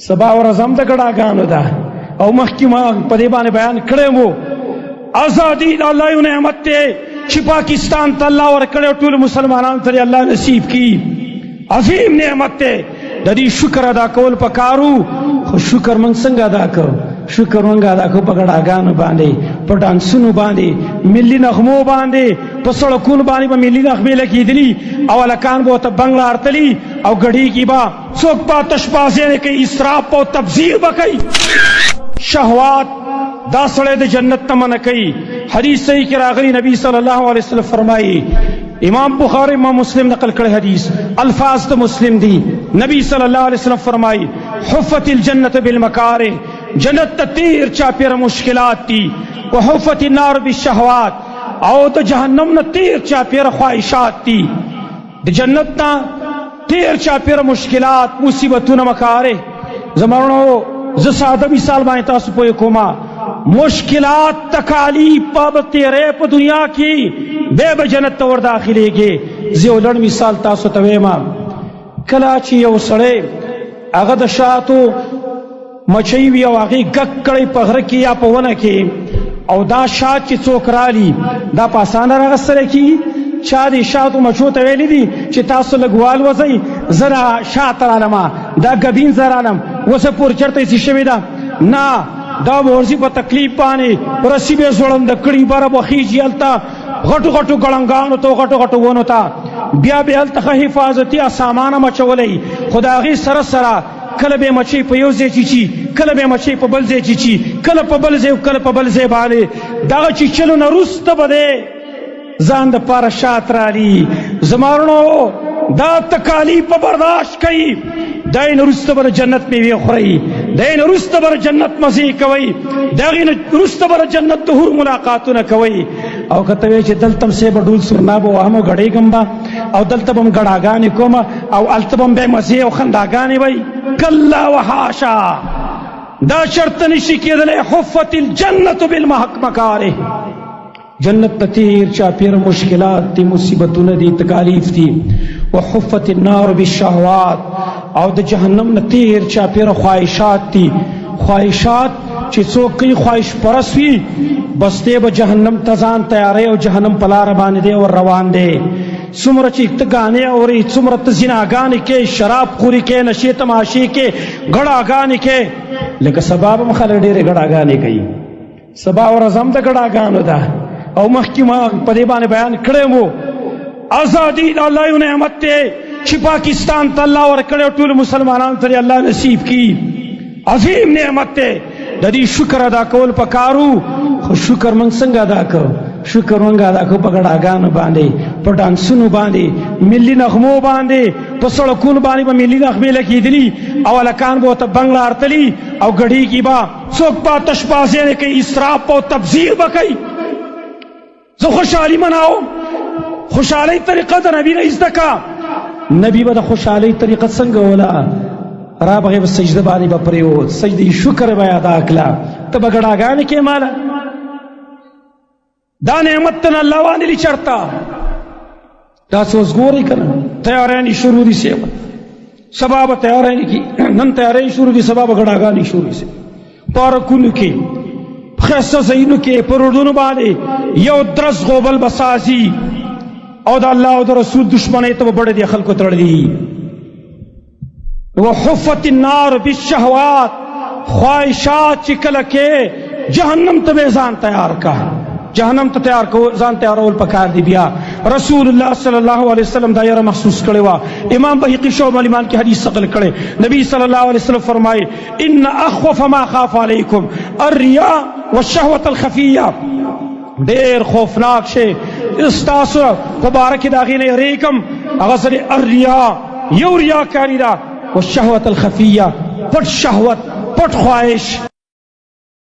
سبا ورځم د ګډاګانو ده او مخکې ما په دې باندې بیان کړی وو ازادي د الله یو نعمت دی چې پاکستان ته الله ورکړی ټول مسلمانانو ته الله نصیب کی عظیم نعمت دی د دې شکر ادا کول پکارو خو شکر موږ څنګه ادا کوو شکر موږ ادا کوو په ګډاګانو باندې په ډانسونو باندې ملي نغمو باندې په سړکونو باندې به ملي نغمې لګېدلي او هلکان به ورته بنګله ارتلي او ګډېږي به څوک به تشبازۍ نه کوي اسراف او تبذیر به کوي شهوات دا سړی د جنت نه منع کوي حدیث صحیح کې راغلی نبی صلی الله علیه وسلم فرمایي امام بخاری امام مسلم نقل کړی حدیث الفاظ د مسلم دی نبی صلی الله علیه وسلم فرمایي حفت الجنت بالمکاره جنت ته تیر چاپیره مشکلات دي وحفت النار بالشهوات او د جهنم نه تیر چاپیره خواهشات دي د جنت نه تیر چاپیره مشکلات مصیبتونه مکاره زمانو ز ساده مثال باندې تاسو پوهې کومه مشکلات تکالیف په تیرې په دنیا کې به جنت ته ور داخليږي زه ولړ مثال تاسو ته وایم کله چې یو سړی هغه د شاتو مچۍ وي او هغې ګک کړی په غره کې یا په ونه کې او دا شات چې څوک رالي دا په اسانه راغستلی کېږي چا دې شاتو مچو ته ویلی دي چې تاسو لږ والوځئ زه دا شات رالمه دا ګبین زه رالم اوسه پورې چېرته ایسي شوې ده نه دا به ورځي په تکلیف باندې رسي به یې زوړنده کړي بره به خیږي هلته غټو غټو ګړنګانو ته غټو غټو ونو ته بیا به هلته ښه حفاظتي سامان هم اچولی خو د هغې سره سره کله به مچۍ په یو ځای چیچي کله به مچۍ په بل ځای چیچي کله په بل ځای کله په بل ځای باندې دغه چیچلو نه وروسته به دی ځان دپاره شات رالي زما وروڼو دا تکالیف به برداشت کوي دی نه وروسته به د جنت میوې خورئ دی نه وروسته به د جنت مزې کوئ د هغې نه وروسته به د جنت د حور ملاقاتونه کوئ او که ته وایې چې دلته م سیبه ډول سرنا به وهم او ګډېږم به او دلته به م ګډاګانې کوم او هلته به م بیا مزې او خنداګانې وی کلا وحاشا دا شرط نشي کېدلی حفت الجنت بالمکاره جنت ته تیر چاپیره مشکلات دي مصیبتونه دي تکالیف دي وحفت النار بالشهوات او د جهنم نه تیر چاپیره خواهشات دي خواهشات چې څوک کوي خواهش پرست وي بس دی به جهنم ته ځان تیاری او جهنم په لاره باندې دی ور روان دی څومره چې ته ګانې اورې څومره ته زناګانې کې شراب خوري کې نشې تماشې کې ګډاګانې کې لکه سبا به م خلک ډېرې ګډاګانې کوي سبا ورځم د ګډاګانو ده او مخکې ما په دې باندې بیان کړی وو ازادي د الله یو نعمت دی چې پاکستان ته الله ورکړی ټول مسلمانانو ته الله نصیب کی عظیم نعمت دی د دې شکر ادا کول پکارو خو شکر موږ څنګه ادا کوو شکر موږ ادا کوو په ګډاګانو باندې په ډانسونو باندې ملي نغمو باندې په سړکونو باندې به ملي نغمې لګېدلي او هلکان به ورته بنګله ارتلي او ګډېږي به څوک به تشبازۍ نه کوي اسراف او تبذیر به کوي زه خوشحالي مناوم خوشحالۍ طریقه د نبي نه زده که نبي به د خوشحالۍ طریقه څنګه وله را به به سجده باندې به پرېوت سجدې شکر به یې ادا کړه ته به ګډاګانې کې ماله دا نعمت ته نه الله وانلي چېرته تاسو اوس ګورئ که نه تیاریانې شروع دي سیبه سبا به تیاریانې کې نن تیاری شروع دي سبا به ګډاګانې شروع سي پارکونو کې ښایسته ځایونو کې په روډونو باندې یو درس غوبل به سازي او د الله او د رسول دشمنۍ ته به بډې دي خلکو تړلي وحفت النار بالشهوات خواهشات چې کله کې جهنم ته به ځان تیار کا جهنم ته تیار کو ځان تیارول پکار دی بیا رسول الله صلی الله علیه وسلم دا یې محسوس کړی وا امام بهقی شعب الایمان کې حدیث نقل کړي نبی صلی الله علیه وسلم فرمایي ان اخوف ما خاف علیکم الرياء والشهوه الخفیه ډېر خوفناک شی استاسو مبارک دا غینه یریکم هغه سره الرياء یو ریاکاری دا والشهوه الخفیه پټ شهوت پټ خواهش